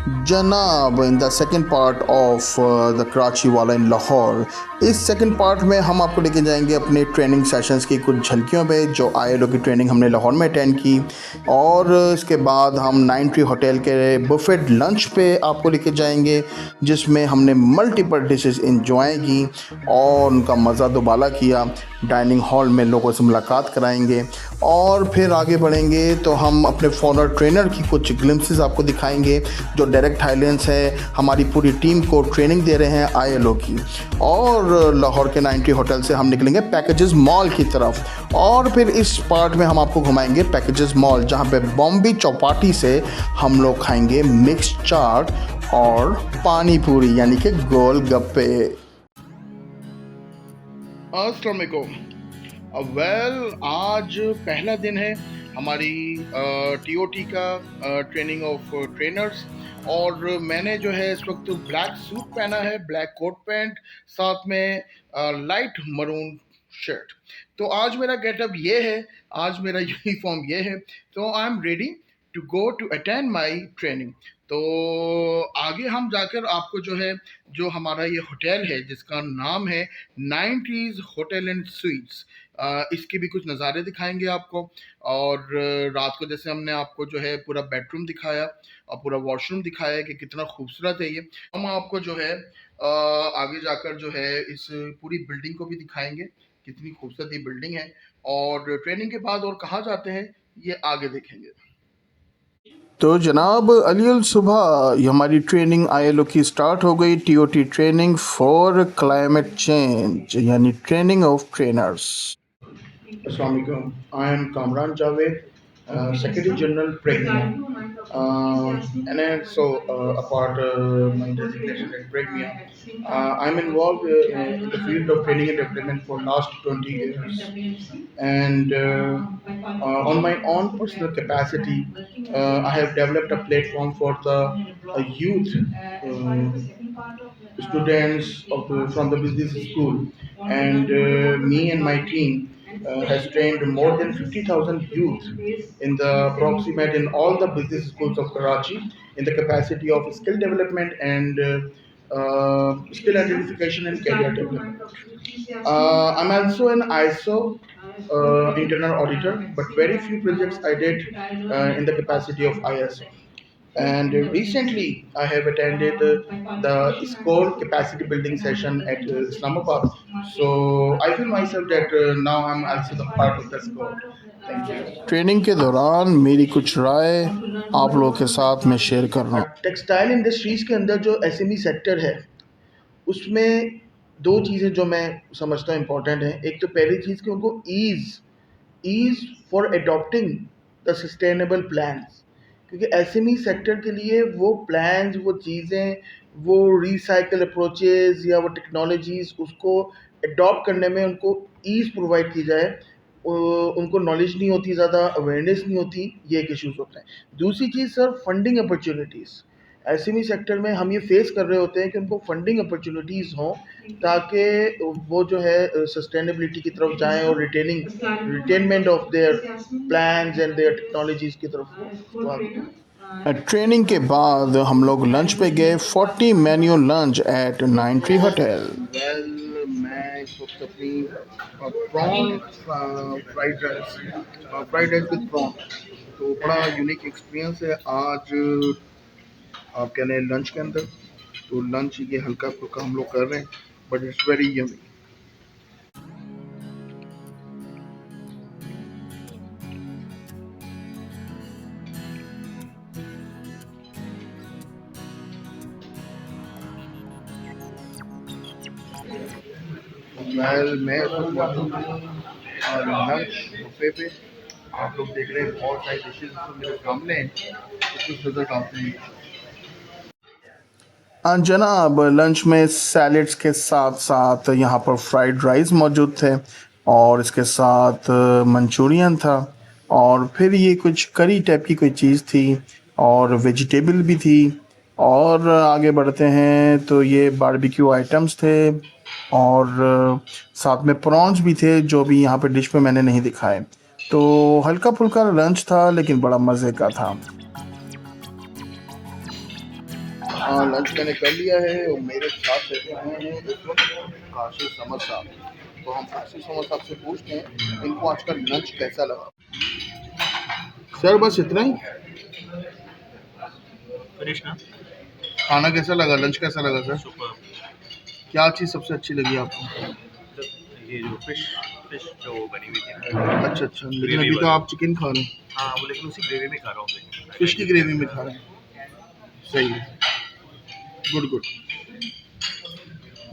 जनाब in the second part of the Karachi वाला इन लाहौर, इस सेकेंड पार्ट में हम आपको लेके जाएंगे अपने ट्रेनिंग सेशंस की कुछ झलकियों पे जो आईएलओ की ट्रेनिंग हमने लाहौर में अटेंड की। और इसके बाद हम 9 ट्री होटल के बुफेट लंच पे आपको लेके जाएंगे जिसमें हमने मल्टीपल डिशेस इंजॉय की और उनका मज़ा दुबाला किया। डाइनिंग हॉल में लोगों से मुलाकात कराएंगे और फिर आगे बढ़ेंगे तो हम अपने फॉरनर ट्रेनर की कुछ ग्लिम्सेस आपको दिखाएंगे जो डायरेक्ट हाईलैंड्स है, हमारी पूरी टीम को ट्रेनिंग दे रहे हैं आईएलओ की। और लाहौर के 90 होटल से हम निकलेंगे पैकेजेस मॉल की तरफ और फिर इस पार्ट में हम आपको घुमाएंगे पैकेजेस मॉल जहाँ पे बॉम्बे चौपाटी से हम लोग खाएंगे मिक्स चाट और पानी पूरी यानी कि गोल गप्पे। अस्सलाम वालेकुम। आज पहला दिन है हमारी टीओटी का ट्रेनिंग ऑफ ट्रेनर्स और मैंने जो है इस वक्त ब्लैक सूट पहना है, ब्लैक कोट पैंट, साथ में लाइट मरून शर्ट। तो आज मेरा गेटअप ये है, आज मेरा यूनिफॉर्म ये है। तो I am ready to go to attend my training. तो आगे हम जाकर आपको जो हमारा ये होटल है जिसका नाम है 90s होटल एंड स्वीट्स, इसके भी कुछ नज़ारे दिखाएंगे आपको। और रात को जैसे हमने आपको जो है पूरा बेडरूम दिखाया और पूरा वॉशरूम दिखाया कि कितना खूबसूरत है ये, हम आपको जो है आगे जाकर जो है इस पूरी बिल्डिंग को भी दिखाएंगे कितनी खूबसूरत ये बिल्डिंग है। और ट्रेनिंग के बाद और कहाँ जाते हैं ये आगे देखेंगे। तो जनाब अली सुबह हमारी ट्रेनिंग आईएलओ की स्टार्ट हो गई, TOT training for climate change यानी ट्रेनिंग ऑफ ट्रेनर्स। अस्सलाम वालेकुम, I am Kamran Javed, Secretary General Pregmia. And then so apart my designation at Pregmia, I'm involved in the field of training and development for last 20 years. And on my own personal capacity, I have developed a platform for the youth students from the business school, and me and my team has trained more than 50,000 youth in the approximate in all the business schools of Karachi in the capacity of skill development and skill identification and career development. I'm also an ISO internal auditor, but very few projects I did in the capacity of ISO. And recently, I have attended the SCORE capacity building session at Islamabad. So I feel myself that now I'm also the part of the SCORE. Thank you. Training के दौरान मेरी कुछ राय आप लोगों के साथ मैं share कर रहा हूँ। टेक्सटाइल इंडस्ट्रीज के अंदर जो एसएमई सेक्टर है उसमें दो चीज़ें जो मैं समझता हूँ इम्पोर्टेंट हैं। एक तो पहली चीज़ कि उनको ease for adopting the sustainable plans, क्योंकि एसएमई सेक्टर के लिए वो प्लान्स, वो चीज़ें, वो रिसाइकल अप्रोचेज़ या वो टेक्नोलॉजीज़ उसको अडॉप्ट करने में उनको ईज़ प्रोवाइड की जाए। उनको नॉलेज नहीं होती, ज़्यादा अवेयरनेस नहीं होती, ये एक इश्यूज़ होता है। दूसरी चीज़ sir, funding opportunities. SME sector में हम ये फेस कर रहे होते हैं कि उनको फंडिंग अपॉर्चुनिटीज़ हों ताकि वो जो है सस्टेनेबिलिटी की तरफ जाएं और retainment of their plans and their technologies की तरफ वो आगे बढ़ें। ट्रेनिंग के बाद हम लोग लंच पे गए, 40 मेन्यू लंच एट 90 होटल। मैं इस वक्त अपनी prawn fried rice with prawn, तो बड़ा यूनिक एक्सपीरियंस है आज आप कह रहे हैं लंच के अंदर। तो लंच ये हल्का फुल्का हम लोग कर रहे हैं बट इट्स वेरी यमी। मैं इस वक्त मौजूद हूँ लंच बुफे पे। आप लोग देख रहे हैं बहुत सारी डिशेज मेरे सामने हैं, तो कुछ नज़र डालते हैं। जनाब लंच में सैलेड्स के साथ साथ यहाँ पर फ्राइड राइस मौजूद थे और इसके साथ मंचूरियन था और फिर ये कुछ करी टाइप की कोई चीज़ थी और वेजिटेबल भी थी। और आगे बढ़ते हैं तो ये बारबेक्यू आइटम्स थे और साथ में प्रॉन्स भी थे जो भी यहाँ पे डिश में मैंने नहीं दिखाए। तो हल्का फुल्का लंच था लेकिन बड़ा मज़े का था। लंच मैंने कर लिया है और मेरे साथ बैठे हुए हैं इस वक्त काशिफ समद साहब। तो हम काशिफ समद साहब से पूछते हैं इनको आज का लंच कैसा लगा। सर बस इतना ही? फिनिश ना। खाना कैसा लगा, लंच कैसा लगा सर? सुपर। क्या चीज़ सबसे अच्छी लगी आपको? ये जो फिश जो बनी हुई थी ना। अच्छा अच्छा, लेकिन ग्रेवी अभी तो वाली। आप चिकन खा रहे हैं। हाँ, वो लेकिन उसी ग्रेवी में खा रहा हूँ मैं। फिश की ग्रेवी में खा रहे हैं, सही है, गुड गुड।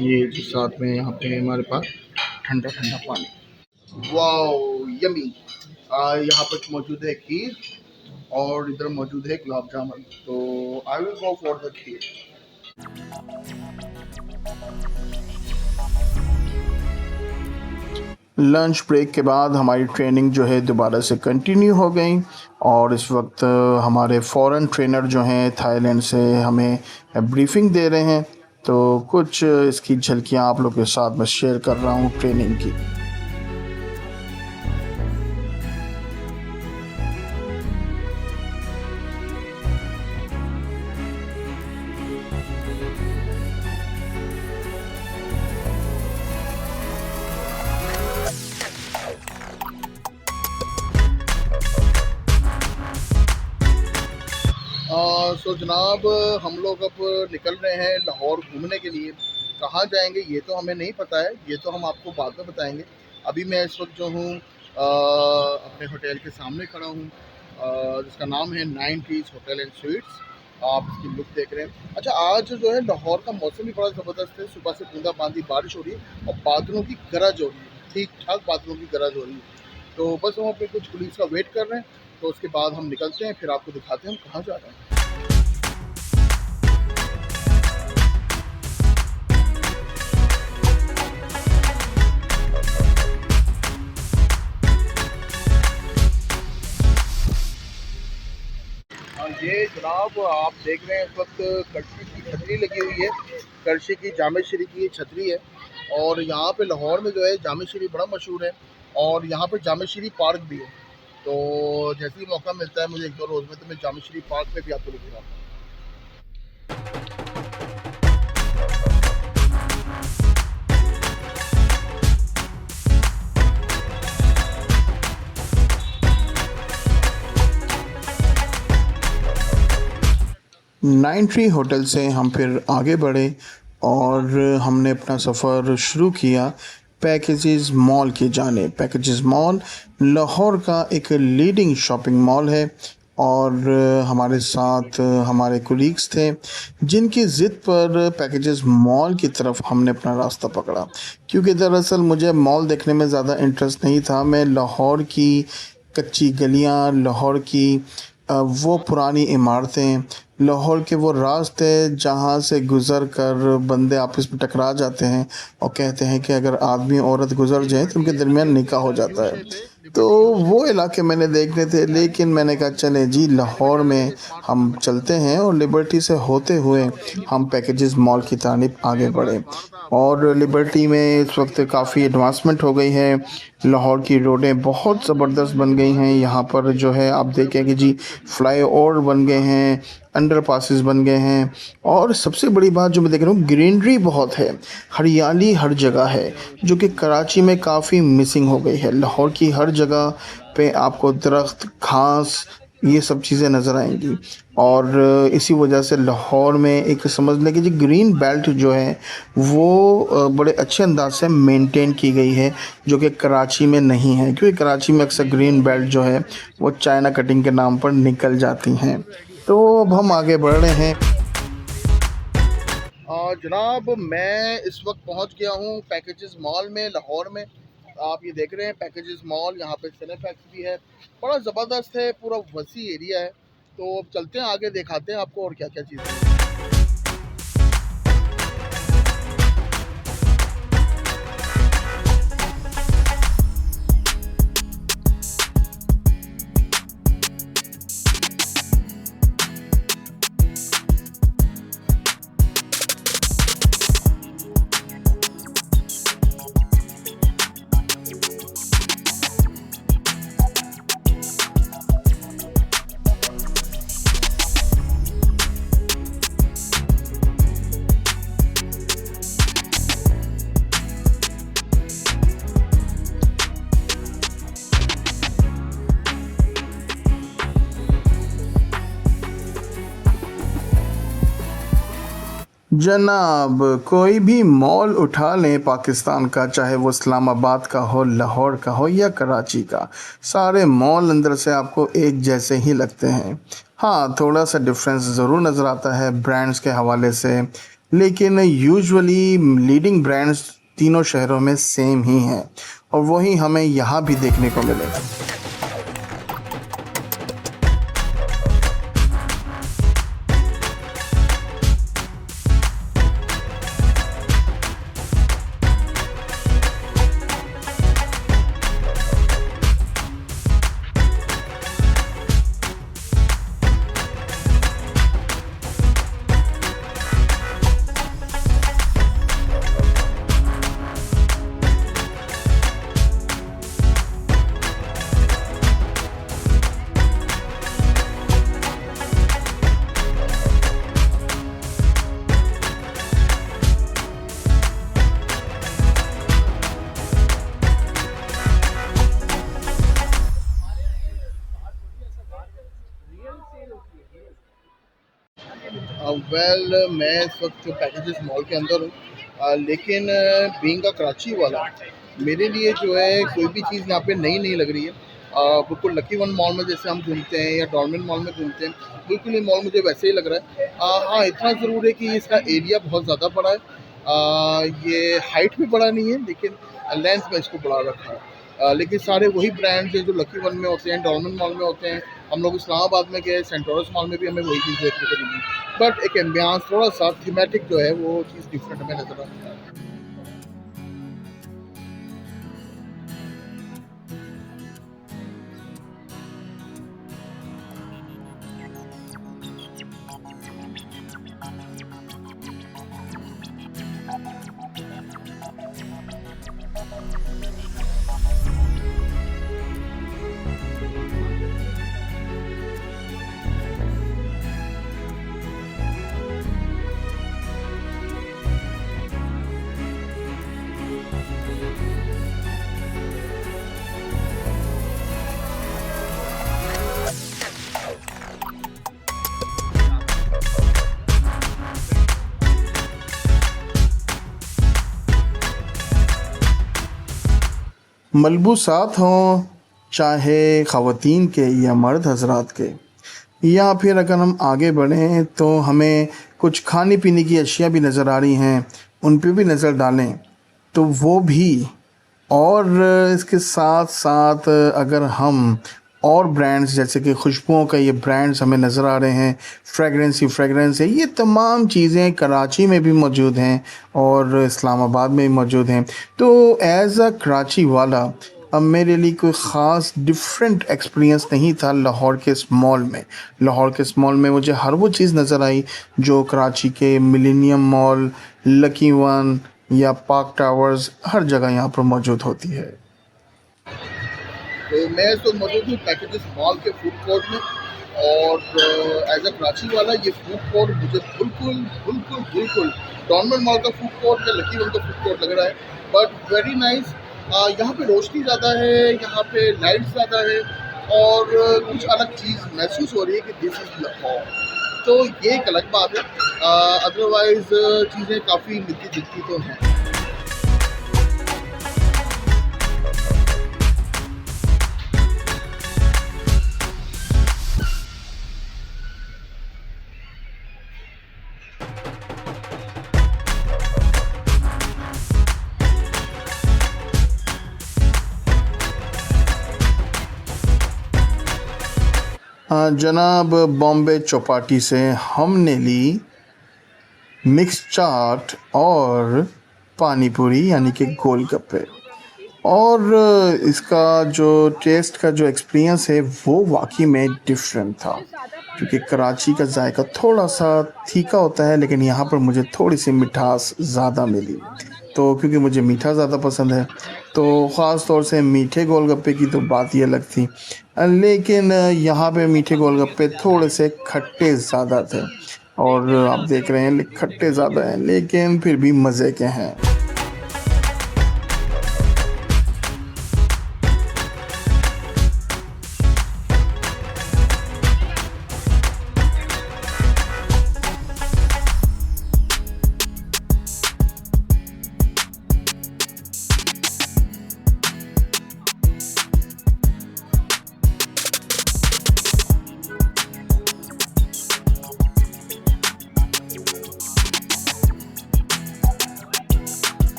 ये जो साथ में यहाँ पे हमारे पास ठंडा ठंडा पानी, वाओ यमी। यहाँ पर मौजूद है खीर और इधर मौजूद है गुलाब जामुन, तो I will go for the kheer. Lunch break के बाद हमारी ट्रेनिंग जो है दोबारा से कंटिन्यू हो गई और इस वक्त हमारे फॉरेन ट्रेनर जो हैं थाईलैंड से हमें ब्रीफिंग दे रहे हैं। तो कुछ इसकी झलकियाँ आप लोग के साथ मैं शेयर कर रहा हूँ ट्रेनिंग की। सो जनाब, हम लोग अब निकल रहे हैं लाहौर घूमने के लिए। कहाँ जाएंगे ये तो हमें नहीं पता है, ये तो हम आपको बाद में बताएंगे। अभी मैं इस वक्त जो हूँ अपने होटल के सामने खड़ा हूँ जिसका नाम है 9 ट्रीज होटल एंड स्वीट्स। आप इसकी लुक देख रहे हैं। अच्छा, आज जो है लाहौर का मौसम भी बड़ा ज़बरदस्त है। सुबह से बूंदाबांदी बारिश हो रही है और बादलों की गरज हो रही है, ठीक ठाक बादलों की गरज हो रही है। तो बस हम अपने कुछ पुलिस का वेट कर रहे हैं, तो उसके बाद हम निकलते हैं, फिर आपको दिखाते हैं हम कहाँ जा रहे हैं। ये जनाब आप देख रहे हैं इस वक्त करशी की छतरी लगी हुई है। करशी की जामे शरीफ की छतरी है और यहाँ पे लाहौर में जो है जामे शरीफ बड़ा मशहूर है और यहाँ पे जामे शरीफ पार्क भी है। तो जैसे ही मौका मिलता है मुझे एक दो रोज़ में, तो मैं जामे शरीफ पार्क में भी आपको लेके जाऊँगा। नाइन ट्री होटल से हम फिर आगे बढ़े और हमने अपना सफ़र शुरू किया पैकेजेस मॉल की जाने। पैकेजेस मॉल लाहौर का एक लीडिंग शॉपिंग मॉल है और हमारे साथ हमारे कोलीग्स थे जिनकी ज़िद पर पैकेजेस मॉल की तरफ हमने अपना रास्ता पकड़ा, क्योंकि दरअसल मुझे मॉल देखने में ज़्यादा इंटरेस्ट नहीं था। मैं लाहौर की कच्ची गलियाँ, लाहौर की वो पुरानी इमारतें, लाहौर के वो रास्ते जहाँ से गुज़र कर बंदे आपस में टकरा जाते हैं और कहते हैं कि अगर आदमी औरत गुज़र जाए तो उनके दरमियान निकाह हो जाता है, तो वो इलाके मैंने देखने थे। लेकिन मैंने कहा चले जी लाहौर में हम चलते हैं और लिबर्टी से होते हुए हम पैकेजेस मॉल की तानिब आगे बढ़े। और लिबर्टी में इस वक्त काफ़ी एडवांसमेंट हो गई है। लाहौर की रोडें बहुत ज़बरदस्त बन गई हैं। यहाँ पर जो है आप देखें कि जी फ्लाईओवर बन गए हैं, अंडर पासेस बन गए हैं और सबसे बड़ी बात जो मैं देख रहा हूँ, ग्रीनरी बहुत है, हरियाली हर जगह है, जो कि कराची में काफ़ी मिसिंग हो गई है। लाहौर की हर जगह पे आपको दरख्त, घास, ये सब चीज़ें नज़र आएंगी और इसी वजह से लाहौर में एक समझ लें कि जी ग्रीन बेल्ट जो है वो बड़े अच्छे अंदाज से मेंटेन की गई है, जो कि कराची में नहीं है, क्योंकि कराची में अक्सर ग्रीन बेल्ट जो है वो चाइना कटिंग के नाम पर निकल जाती हैं। तो अब हम आगे बढ़ रहे हैं। जनाब मैं इस वक्त पहुंच गया हूं पैकेजेस मॉल में लाहौर में। आप ये देख रहे हैं पैकेजेस मॉल, यहाँ पे सिनेप्लेक्स भी है, बड़ा ज़बरदस्त है, पूरा वसी एरिया है। तो अब चलते हैं आगे, दिखाते हैं आपको और क्या क्या चीज़ें हैं। जनाब, कोई भी मॉल उठा लें पाकिस्तान का, चाहे वो इस्लामाबाद का हो, लाहौर का हो या कराची का, सारे मॉल अंदर से आपको एक जैसे ही लगते हैं। हाँ, थोड़ा सा डिफरेंस ज़रूर नज़र आता है ब्रांड्स के हवाले से, लेकिन यूजुअली लीडिंग ब्रांड्स तीनों शहरों में सेम ही हैं और वही हमें यहाँ भी देखने को मिलेगा। मैं इस वक्त पैकेजेस मॉल के अंदर हूँ, लेकिन बीइंग अ कराची वाला, मेरे लिए जो है कोई भी चीज़ यहाँ पे नई नहीं लग रही है। बिल्कुल लकी वन मॉल में जैसे हम घूमते हैं या डॉर्मेंट मॉल में घूमते हैं, बिल्कुल ये मॉल मुझे वैसे ही लग रहा है। हाँ, इतना ज़रूर है कि इसका एरिया बहुत ज़्यादा बड़ा है। ये हाइट में बड़ा नहीं है, लेकिन लेंथ में इसको बड़ा रखा है। लेकिन सारे वही ब्रांड्स हैं जो लकी वन में होते हैं, डॉर्मेंट मॉल में होते हैं। हम लोग इस्लामाबाद में गए, सेंटोरस मॉल में भी हमें वही चीज़ देखने को मिली, बट एक एम्बियंस थोड़ा सा थीमेटिक जो है वो चीज़ डिफरेंट हमें नज़र आती है। मलबूसात हों, चाहे ख़वातीन के या मर्द हजरात के, या फिर अगर हम आगे बढ़ें तो हमें कुछ खाने पीने की अशिया भी नज़र आ रही हैं, उन पे भी नज़र डालें तो वो भी। और इसके साथ साथ अगर हम और ब्रांड्स जैसे कि खुशबुओं का ये ब्रांड्स हमें नज़र आ रहे हैं, फ्रेगरेंस है, ये तमाम चीज़ें कराची में भी मौजूद हैं और इस्लामाबाद में भी मौजूद हैं। तो एज़ अ कराची वाला अब मेरे लिए कोई ख़ास डिफरेंट एक्सपीरियंस नहीं था लाहौर के इस मॉल में। लाहौर के इस मॉल में मुझे हर वो चीज़ नज़र आई जो कराची के मिलेनियम मॉल, लकी वन या पार्क टावर्स हर जगह यहाँ पर मौजूद होती है। तो मैं तो मौजूद हूँ पैकेजेस मॉल के फूड कोर्ट में, और एज अ कराची वाला ये फूड कोर्ट मुझे बिल्कुल डॉर्मेंट मॉल का फूड कोर्ट या लकी वन का फूड कोर्ट लग रहा है, बट वेरी नाइस। यहाँ पे रोशनी ज़्यादा है, यहाँ पे लाइट ज़्यादा है, और कुछ अलग चीज़ महसूस हो रही है कि दिस इज़ लाहौर। तो ये एक अलग बात है, अदरवाइज़ चीज़ें काफ़ी मिलती जुलती तो हैं। जनाब, बॉम्बे चौपाटी से हमने ली मिक्स चाट और पानी पूरी यानी कि गोलगप्पे, और इसका जो टेस्ट का जो एक्सपीरियंस है वो वाकई में डिफरेंट था, क्योंकि कराची का जायका थोड़ा सा तीखा होता है, लेकिन यहाँ पर मुझे थोड़ी सी मिठास ज़्यादा मिली। तो क्योंकि मुझे मीठा ज़्यादा पसंद है, तो ख़ास तौर से मीठे गोलगप्पे की तो बात ही अलग थी, लेकिन यहाँ पे मीठे गोलगप्पे थोड़े से खट्टे ज़्यादा थे, और आप देख रहे हैं खट्टे ज़्यादा हैं लेकिन फिर भी मज़े के हैं।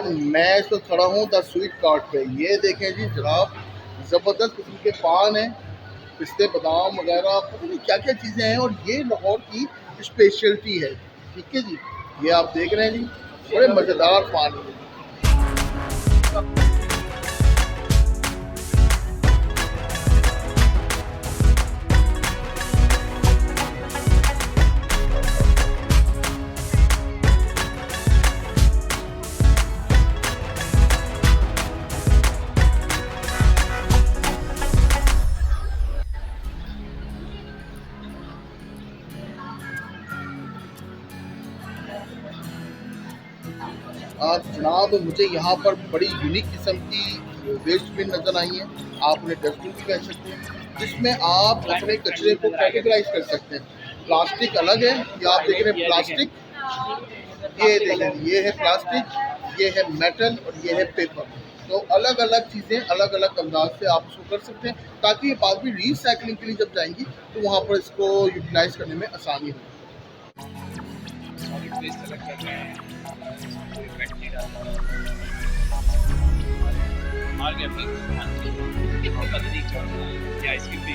और मैं इस वक्त खड़ा हूँ द स्वीट कार्ट पे। ये देखें जी जनाब, ज़बरदस्त किस्म के पान हैं, पिस्ते बादाम वगैरह, पता नहीं क्या क्या चीज़ें हैं, और ये लाहौर की स्पेशलिटी है। ठीक है जी, ये आप देख रहे हैं जी, बड़े मज़ेदार पान हैं। जनाब, मुझे यहाँ पर बड़ी यूनिक किस्म की वेस्ट बिन नज़र आई है, आप उन्हें डस्टबिन भी कह सकते हैं, जिसमें आप अपने कचरे को कैटेगराइज कर सकते हैं। प्लास्टिक अलग है, ये आप देख रहे हैं प्लास्टिक, ये देखें, ये है प्लास्टिक, ये है मेटल और ये है पेपर। तो अलग अलग चीज़ें अलग अलग अंदाज से आप इसको कर सकते हैं, ताकि ये बाद में रीसाइक्लिंग के लिए जब जाएंगी तो वहाँ पर इसको यूटिलाइज करने में आसानी हो। सॉलिड वेस्ट अलग कर रहे हैं, कोई वेट नहीं डालता, मार के अपनी पता नहीं क्या आइसक्रीम भी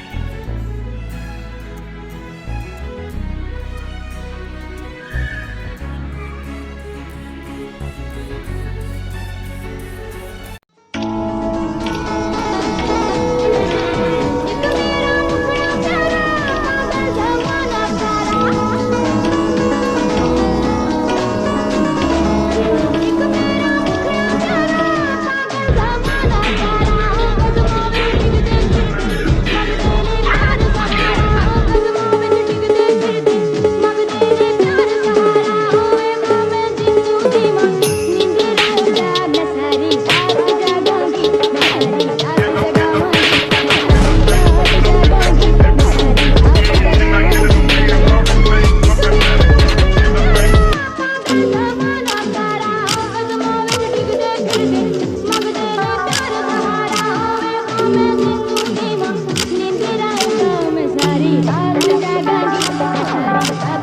Sorry,